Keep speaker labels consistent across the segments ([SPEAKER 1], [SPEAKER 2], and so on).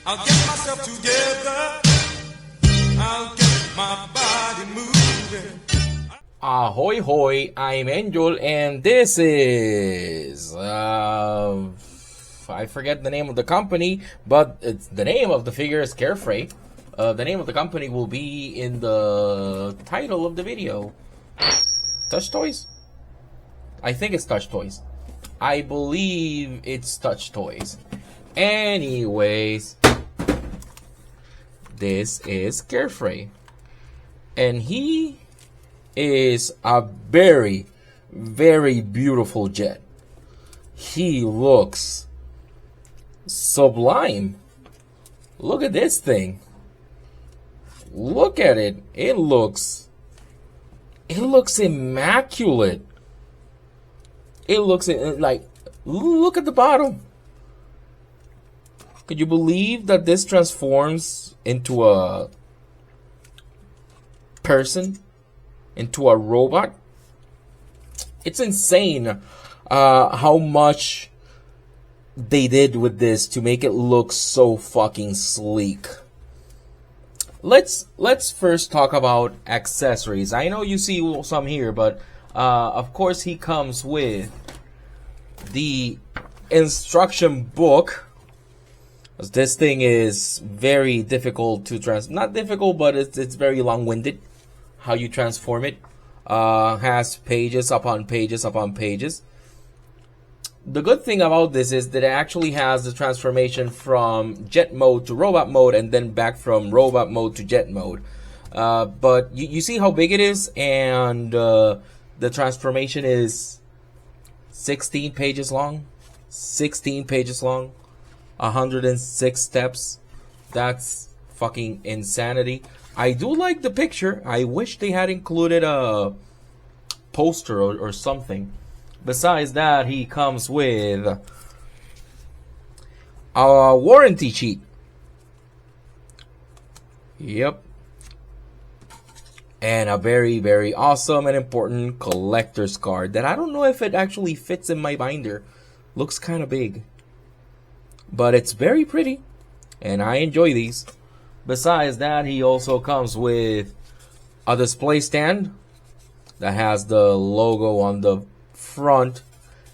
[SPEAKER 1] I'll get myself together. I'll get my body moving.
[SPEAKER 2] Ahoy hoy, I'm Angel and this is I forget the name of the company, but it's the name of the figure is Carefray. The name of the company will be in the title of the video. Touch Toys? I think it's Touch Toys. I believe it's Touch Toys. Anyways, this is Carefray. And he is a very, very beautiful jet. He looks sublime. Look at this thing. Look at it. It looks immaculate. It looks like, look at the bottom. Could you believe that this transforms into a person? Into a robot? It's insane how much they did with this to make it look so fucking sleek. Let's first talk about accessories. I know you see some here, but of course he comes with the instruction book. This thing is very difficult to not difficult, but it's very long-winded how you transform it. Has pages upon pages upon pages. The good thing about this is that it actually has the transformation from jet mode to robot mode and then back from robot mode to jet mode. But you see how big it is, and the transformation is 16 pages long. 16 pages long. 106 steps. That's fucking insanity. I do like the picture. I wish they had included a poster or something. Besides that, he comes with a warranty sheet. Yep. And a very, very awesome and important collector's card that I don't know if it actually fits in my binder. Looks kind of big. But it's very pretty. And I enjoy these. Besides that, he also comes with a display stand that has the logo on the front.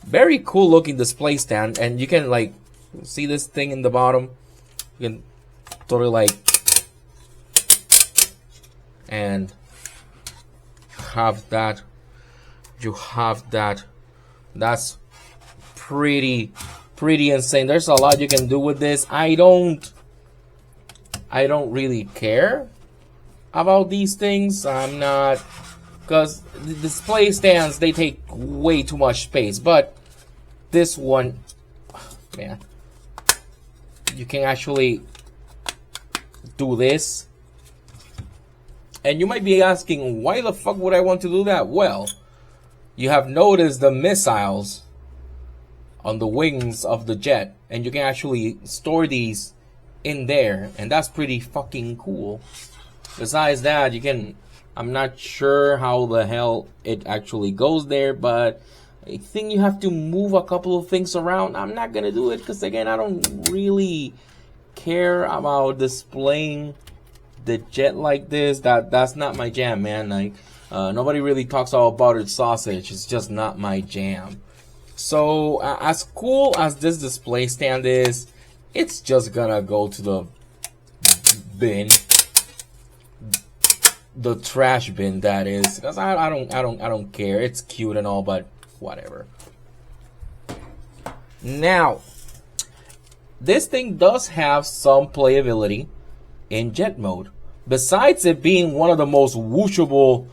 [SPEAKER 2] Very cool looking display stand, and you can like see this thing in the bottom. You can totally like and have that. You have that. That's pretty insane. There's a lot you can do with this. I don't really care about these things. I'm not, because the display stands, they take way too much space. But this one, man, you can actually do this. And you might be asking, why the fuck would I want to do that? Well, you have noticed the missiles on the wings of the jet, and you can actually store these in there, and that's pretty fucking cool. Besides that, you can, I'm not sure how the hell it actually goes there, but I think you have to move a couple of things around. I'm not gonna do it because, again, I don't really care about displaying the jet like this. That's not my jam, man. Like nobody really talks all about it sausage. It's just not my jam. So as cool as this display stand is, it's just gonna go to the bin, the trash bin, that is, because I don't care. It's cute and all, but whatever. Now, this thing does have some playability in jet mode. Besides it being one of the most whooshable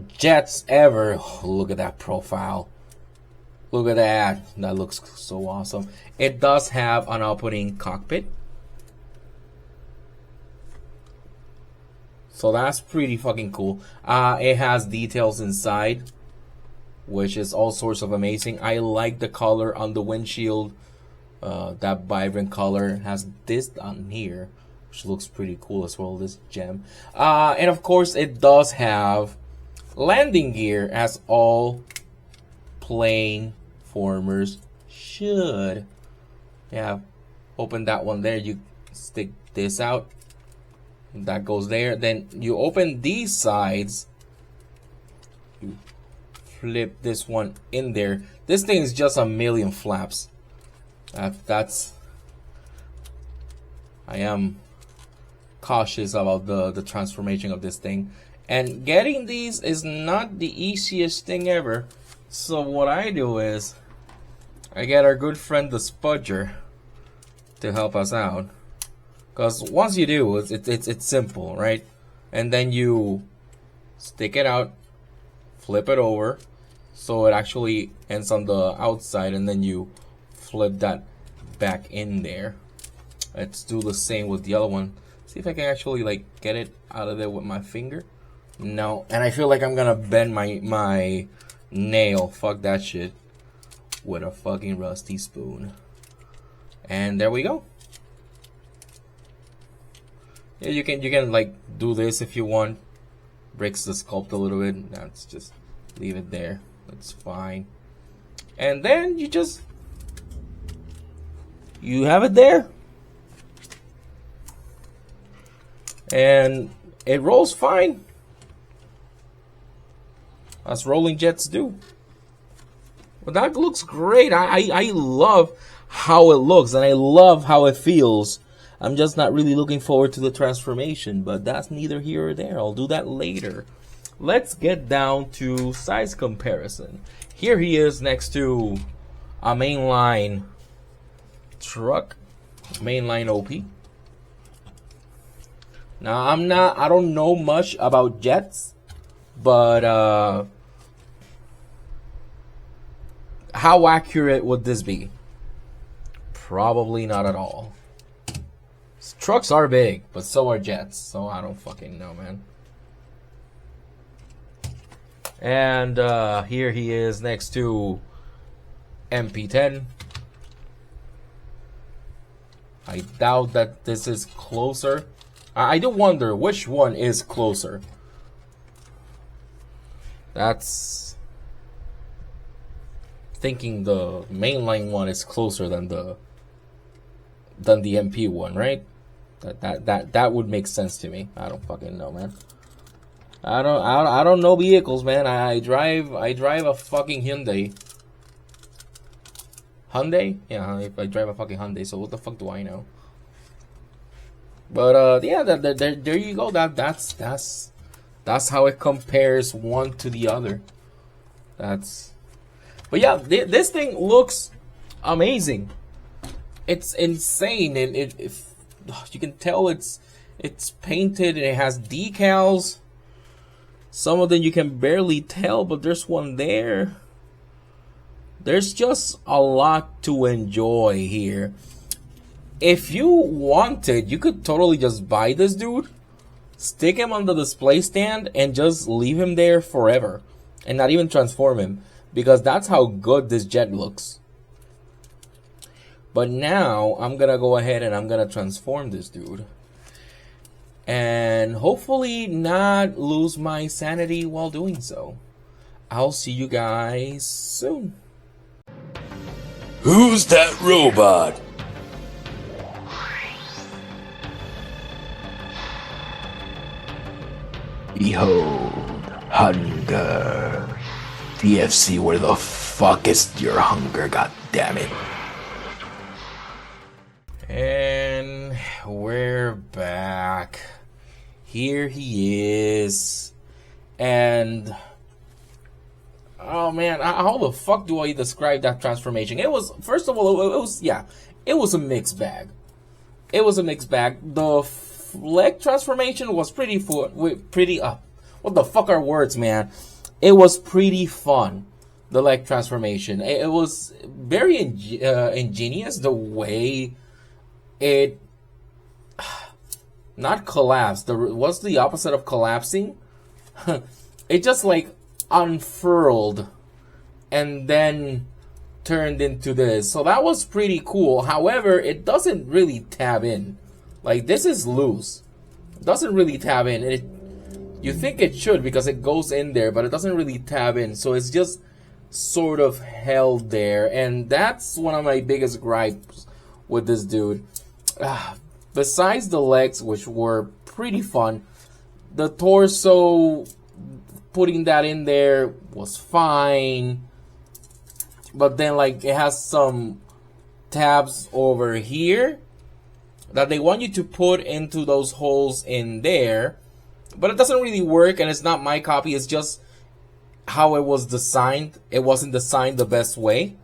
[SPEAKER 2] jets ever. Oh, look at that profile. Look at that. That looks so awesome. It does have an opening cockpit. So that's pretty fucking cool. It has details inside, which is all sorts of amazing. I like the color on the windshield. That vibrant color has this on here, which looks pretty cool as well, this gem. And of course, it does have landing gear, as all plane formers should. Yeah, open that one there. You stick this out. That goes there. Then you open these sides. You flip this one in there. This thing is just a million flaps. That's. I am cautious about the transformation of this thing. And getting these is not the easiest thing ever. So what I do is I get our good friend the Spudger to help us out. Because once you do, it's simple, right? And then you stick it out, flip it over, so it actually ends on the outside, and then you flip that back in there. Let's do the same with the other one. See if I can actually like get it out of there with my finger. No, and I feel like I'm gonna bend my nail. Fuck that shit. With a fucking rusty spoon. And there we go. Yeah, you can like do this if you want. Breaks the sculpt a little bit. That's just leave it there. That's fine. And then you have it there. And it rolls fine. As rolling jets do. But that looks great. I love how it looks, and I love how it feels. I'm just not really looking forward to the transformation, but that's neither here or there. I'll do that later. Let's get down to size comparison. Here he is next to a mainline truck, mainline OP. Now I don't know much about jets, but how accurate would this be? Probably not at all. Trucks are big, but so are jets, so I don't fucking know, man. And here he is next to MP10. I doubt that this is closer. I do wonder which one is closer. That's thinking the mainline one is closer than the MP one, right? That would make sense to me. I don't fucking know, man. I don't know vehicles, man. I drive a fucking Hyundai. Hyundai? Yeah, I drive a fucking Hyundai. So what the fuck do I know? But yeah, there you go. That's how it compares one to the other. But yeah, this thing looks amazing. It's insane, and if you can tell it's painted and it has decals. Some of them you can barely tell, but there's one there. There's just a lot to enjoy here. If you wanted, you could totally just buy this dude, stick him on the display stand, and just leave him there forever, and not even transform him, because that's how good this jet looks. But now I'm gonna go ahead and I'm gonna transform this dude, and hopefully not lose my sanity while doing so. I'll see you guys soon.
[SPEAKER 3] Who's that robot? Behold, hunger. TFC, where the fuck is your hunger, goddammit?
[SPEAKER 2] And we're back. Here he is. And oh man, how the fuck do I describe that transformation? It was, first of all, it was a mixed bag. It was a mixed bag. The leg transformation was pretty what the fuck are words, man? It was pretty fun. The leg transformation. It was very ingenious the way it not collapsed. What's the opposite of collapsing? It just like unfurled and then turned into this. So that was pretty cool. However, it doesn't really tab in. Like, this is loose. It doesn't really tab in. You think it should because it goes in there, but it doesn't really tab in. So it's just sort of held there. And that's one of my biggest gripes with this dude. besides the legs, which were pretty fun, the torso, putting that in there was fine. But then, like, it has some tabs over here that they want you to put into those holes in there. But it doesn't really work, and it's not my copy. It's just how it was designed. It wasn't designed the best way.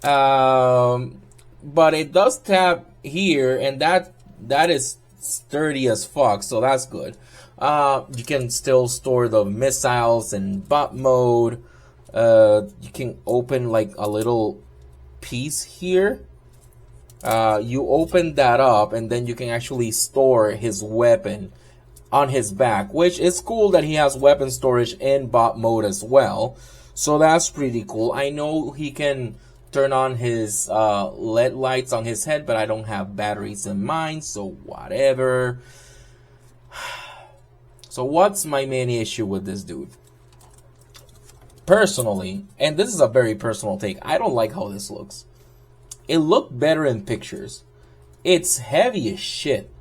[SPEAKER 2] But it does tab here, and that is sturdy as fuck, so that's good. You can still store the missiles in bot mode. You can open like a little piece here. You open that up, and then you can actually store his weapon on his back, which is cool that he has weapon storage in bot mode as well. So that's pretty cool. I know he can turn on his LED lights on his head, but I don't have batteries in mine, so whatever. So what's my main issue with this dude? Personally, and this is a very personal take, I don't like how this looks. It looked better in pictures. It's heavy as shit.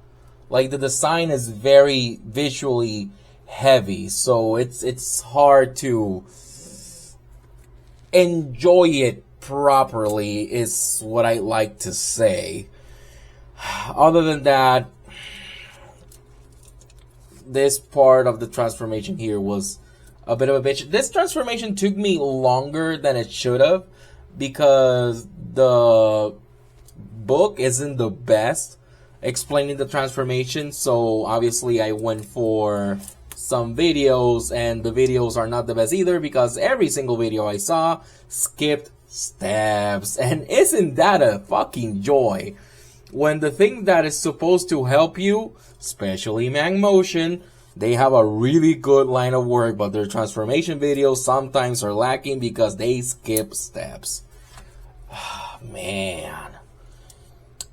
[SPEAKER 2] Like, the design is very visually heavy, so it's hard to enjoy it properly, is what I like to say. Other than that, this part of the transformation here was a bit of a bitch. This transformation took me longer than it should have, because the book isn't the best explaining the transformation. So obviously I went for some videos, and the videos are not the best either, because every single video I saw skipped steps. And isn't that a fucking joy? When the thing that is supposed to help you, especially Mang Motion, they have a really good line of work, but their transformation videos sometimes are lacking because they skip steps. Man.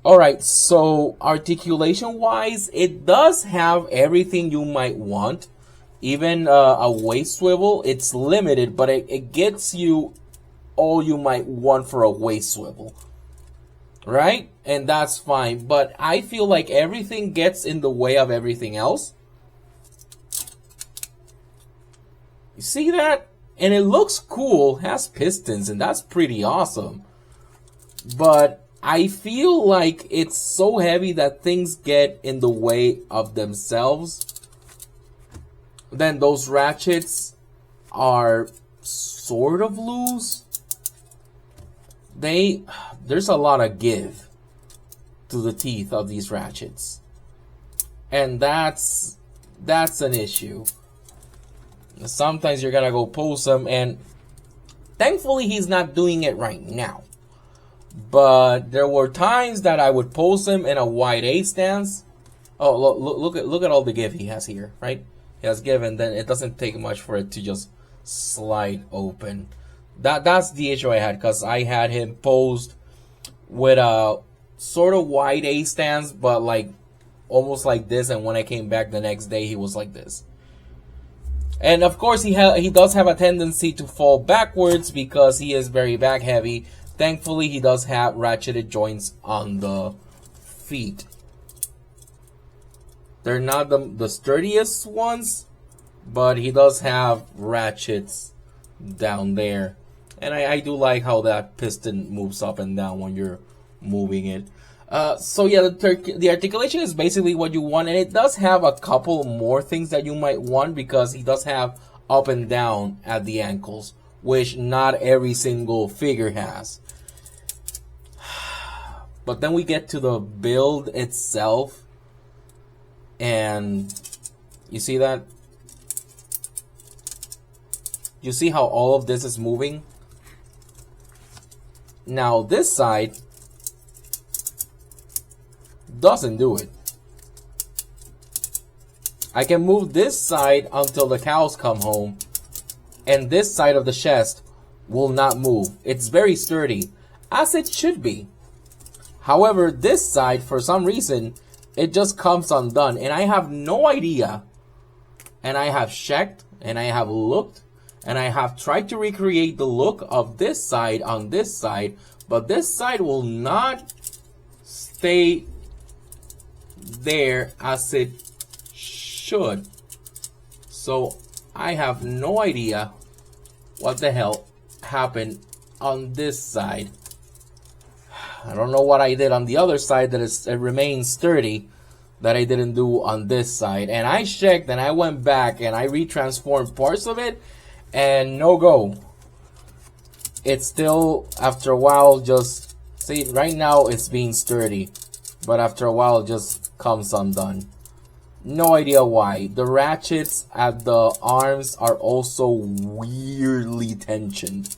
[SPEAKER 2] Alright, so articulation-wise, it does have everything you might want. Even a waist swivel, it's limited, but it gets you all you might want for a waist swivel. Right? And that's fine. But I feel like everything gets in the way of everything else. You see that? And it looks cool, has pistons, and that's pretty awesome. But I feel like it's so heavy that things get in the way of themselves. Then those ratchets are sort of loose. There's a lot of give to the teeth of these ratchets. And that's an issue. Sometimes you're gonna go pose them, and thankfully he's not doing it right now. But there were times that I would pose him in a wide A stance. Oh, look at all the give he has here, right? He has give, and then it doesn't take much for it to just slide open. That's the issue I had, because I had him posed with a sort of wide A stance, but like almost like this. And when I came back the next day, he was like this. And of course, he does have a tendency to fall backwards because he is very back heavy. Thankfully, he does have ratcheted joints on the feet. They're not the sturdiest ones, but he does have ratchets down there. And I do like how that piston moves up and down when you're moving it. So yeah, the articulation is basically what you want, and it does have a couple more things that you might want, because he does have up and down at the ankles, which not every single figure has. But then we get to the build itself, and you see that? You see how all of this is moving? Now this side doesn't do it. I can move this side until the cows come home, and this side of the chest will not move. It's very sturdy, as it should be. However, this side, for some reason, it just comes undone, and I have no idea. And I have checked, and I have looked, and I have tried to recreate the look of this side on this side, but this side will not stay there as it should. So I have no idea what the hell happened on this side. I don't know what I did on the other side that it remains sturdy that I didn't do on this side. And I checked and I went back and I retransformed parts of it and no go. It's still, after a while, just, see, right now it's being sturdy. But after a while it just comes undone. No idea why. The ratchets at the arms are also weirdly tensioned.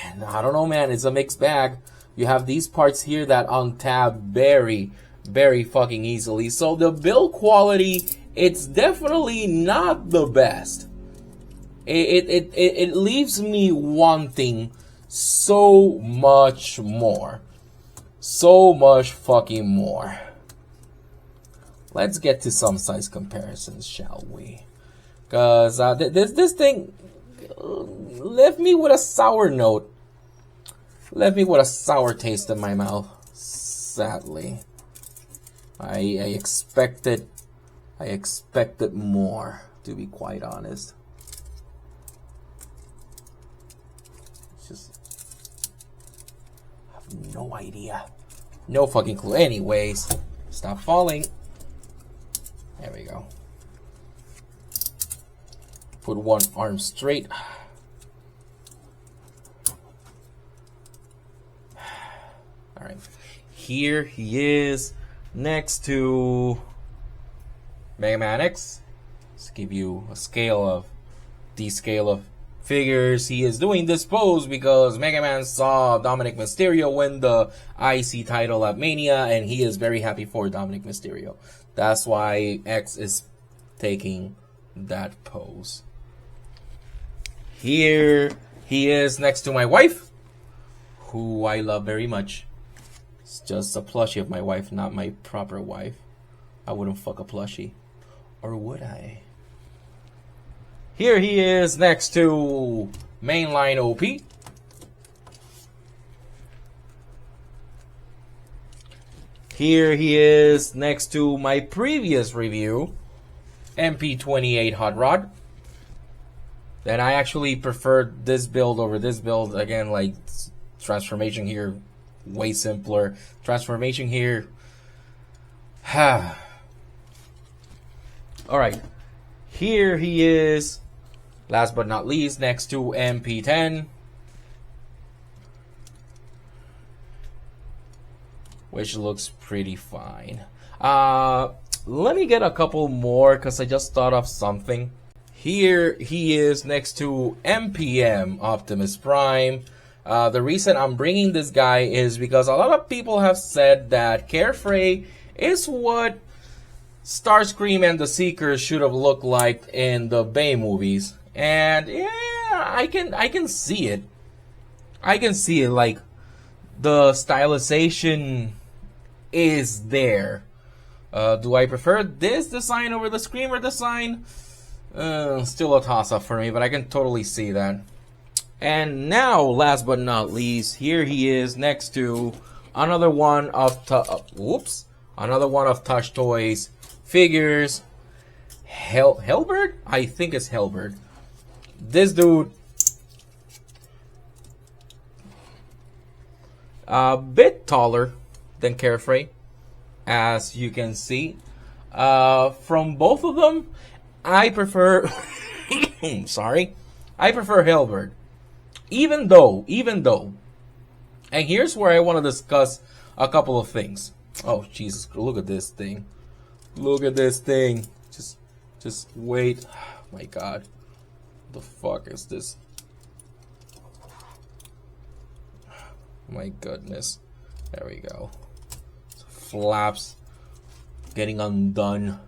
[SPEAKER 2] And I don't know, man. It's a mixed bag. You have these parts here that untab very, very fucking easily. So the build quality, it's definitely not the best. It leaves me wanting so much more. So much fucking more. Let's get to some size comparisons, shall we? Because this thing left me with a sour note. Left me with a sour taste in my mouth. Sadly. I expected more, to be quite honest. Just have no idea. No fucking clue. Anyways, stop falling. There we go. Put one arm straight. Alright. Here he is next to Mega Man X. Let's give you a scale of figures. He is doing this pose because Mega Man saw Dominic Mysterio win the IC title at Mania, and he is very happy for Dominic Mysterio. That's why X is taking that pose. Here he is next to my wife, who I love very much. It's just a plushie of my wife, not my proper wife. I wouldn't fuck a plushie. Or would I? Here he is next to Mainline OP. Here he is next to my previous review, MP28 Hot Rod. Then I actually preferred this build over this build. Again, like, transformation here, way simpler. Transformation here. Alright. Here he is, last but not least, next to MP10. Which looks pretty fine. Let me get a couple more because I just thought of something. Here he is next to MPM Optimus Prime. The reason I'm bringing this guy is because a lot of people have said that Carefray is what Starscream and the Seekers should have looked like in the Bay movies. And yeah, I can see it. I can see it, like, the stylization is there. Do I prefer this design over the Screamer design? Still a toss-up for me, but I can totally see that. And now, last but not least, here he is next to another one of Touch Toys figures. Hellbird? I think it's Hellbird. This dude, a bit taller than Carefray, as you can see. From both of them, I prefer I prefer Hellbird. Even though, and here's where I want to discuss a couple of things. Oh Jesus, look at this thing. Look at this thing. Just wait. Oh my God. The fuck is this? My goodness. There we go. Flaps getting undone.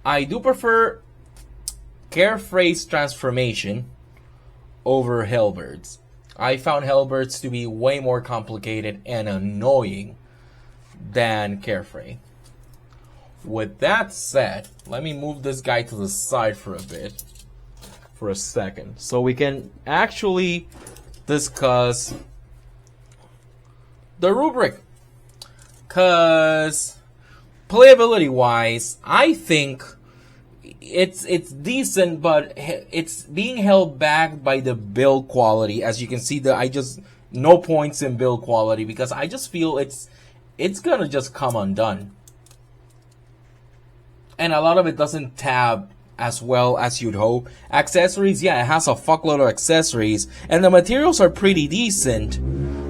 [SPEAKER 2] I do prefer Carefray's transformation over Hellbird's. I found Hellbird's to be way more complicated and annoying than Carefray. With that said, let me move this guy to the side for a second, so we can actually discuss the Rubric. Cause playability wise, I think it's decent, but it's being held back by the build quality. As you can see, no points in build quality because I just feel it's gonna just come undone. And a lot of it doesn't tab as well as you'd hope. Accessories, yeah, it has a fuckload of accessories, and the materials are pretty decent.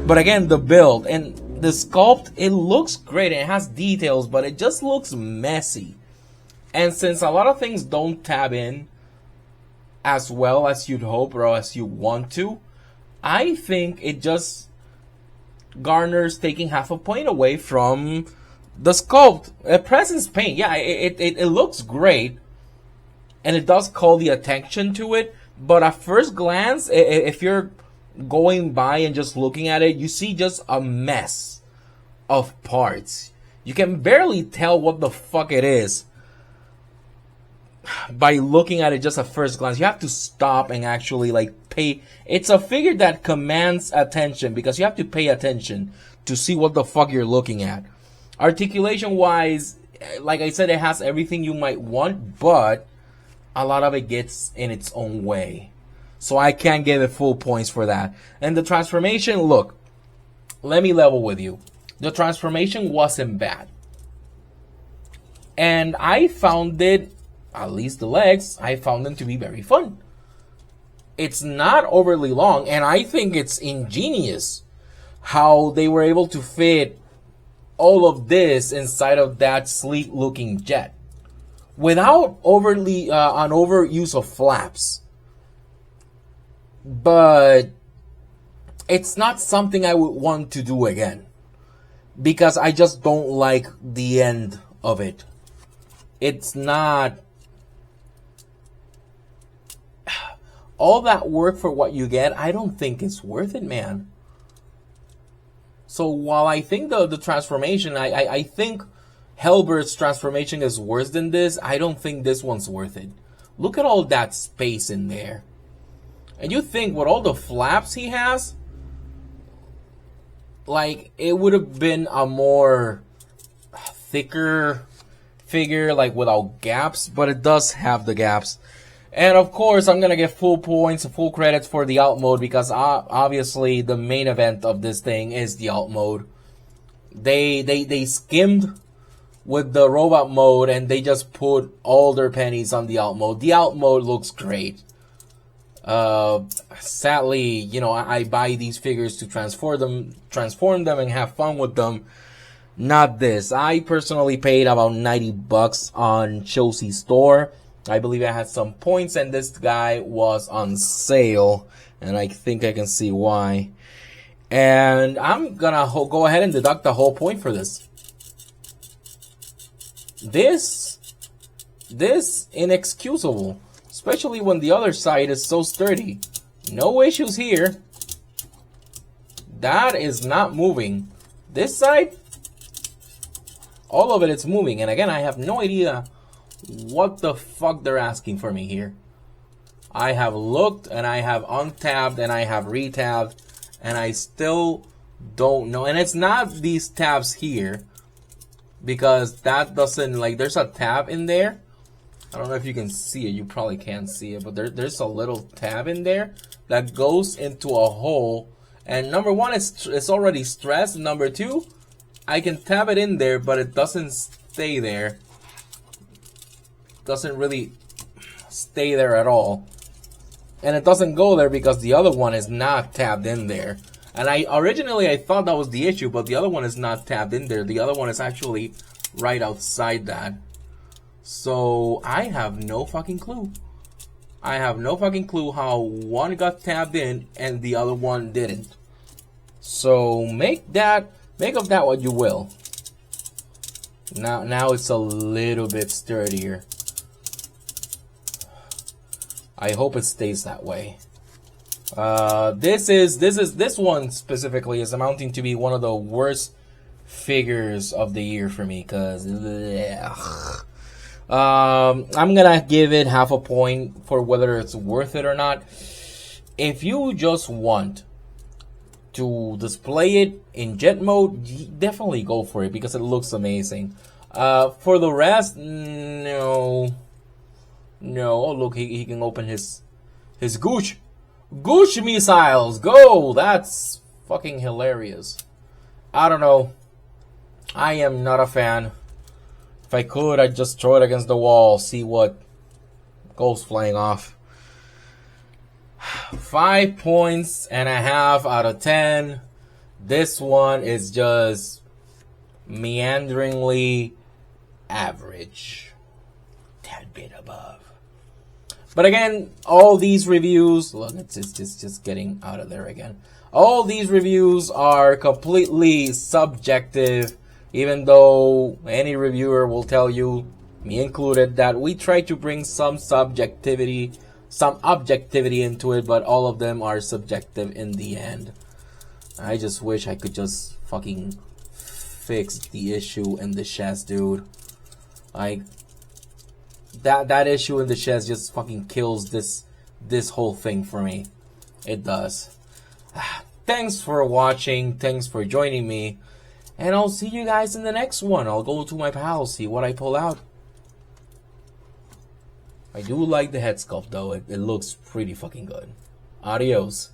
[SPEAKER 2] But again, the build and the sculpt, it looks great. It has details, but it just looks messy. And since a lot of things don't tab in as well as you'd hope or as you want to, I think it just garners taking half a point away from the sculpt. Presence paint, yeah, it looks great. And it does call the attention to it. But at first glance, if you're going by and just looking at it, you see just a mess of parts. You can barely tell what the fuck it is by looking at it just at first glance. You have to stop and actually pay. It's a figure that commands attention because you have to pay attention to see what the fuck you're looking at. Articulation wise, like I said, it has everything you might want, but a lot of it gets in its own way. So I can't give it full points for that. And the transformation, look, let me level with you. The transformation wasn't bad. And I found it, at least the legs, I found them to be very fun. It's not overly long, and I think it's ingenious how they were able to fit all of this inside of that sleek looking jet without overly an overuse of flaps. But it's not something I would want to do again because I just don't like the end of it. It's not all that work for what you get. I don't think it's worth it, man. So while I think the transformation, I think Hellbird's transformation is worse than this, I don't think this one's worth it. Look at all that space in there. And you think with all the flaps he has, it would have been a more thicker figure, without gaps, but it does have the gaps. And of course, I'm gonna get full points, full credits for the alt mode because obviously the main event of this thing is the alt mode. They skimmed with the robot mode and they just put all their pennies on the alt mode. The alt mode looks great. Sadly, I buy these figures to transform them and have fun with them. Not this. I personally paid about $90 on Chelsea's store. I believe I had some points and this guy was on sale. And I think I can see why. And I'm gonna go ahead and deduct the whole point for this. This inexcusable. Especially when the other side is so sturdy. No issues here. That is not moving. This side, all of it is moving. And again, I have no idea what the fuck they're asking for me here. I have looked and I have untabbed and I have retabbed and I still don't know. And it's not these tabs here because that doesn't, there's a tab in there. I don't know if you can see it. You probably can't see it, but there's a little tab in there that goes into a hole. And number one, it's already stressed. Number two, I can tab it in there, but it doesn't stay there. Doesn't really stay there at all. And it doesn't go there because the other one is not tabbed in there. And originally I thought that was the issue, but the other one is not tabbed in there. The other one is actually right outside that. So I have no fucking clue. I have no fucking clue how one got tabbed in and the other one didn't. So make of that what you will. Now it's a little bit sturdier. I hope it stays that way. This one specifically is amounting to be one of the worst figures of the year for me because I'm gonna give it half a point for whether it's worth it or not. If you just want to display it in jet mode, definitely go for it because it looks amazing. For the rest, no. Oh look, he can open his gooch missiles. Go! That's fucking hilarious. I don't know. I am not a fan. If I could, I'd just throw it against the wall, see what goes flying off. 5.5 points out of 10. This one is just meanderingly average. Tad bit above. But again, all these reviews, look, it's just getting out of there again. All these reviews are completely subjective, even though any reviewer will tell you, me included, that we try to bring some subjectivity, some objectivity into it, but all of them are subjective in the end. I just wish I could just fucking fix the issue in the chest, dude. Like, that issue in the chest just fucking kills this whole thing for me. It does. Thanks for watching. Thanks for joining me. And I'll see you guys in the next one. I'll go to my pal, see what I pull out. I do like the head sculpt though. It looks pretty fucking good. Adios.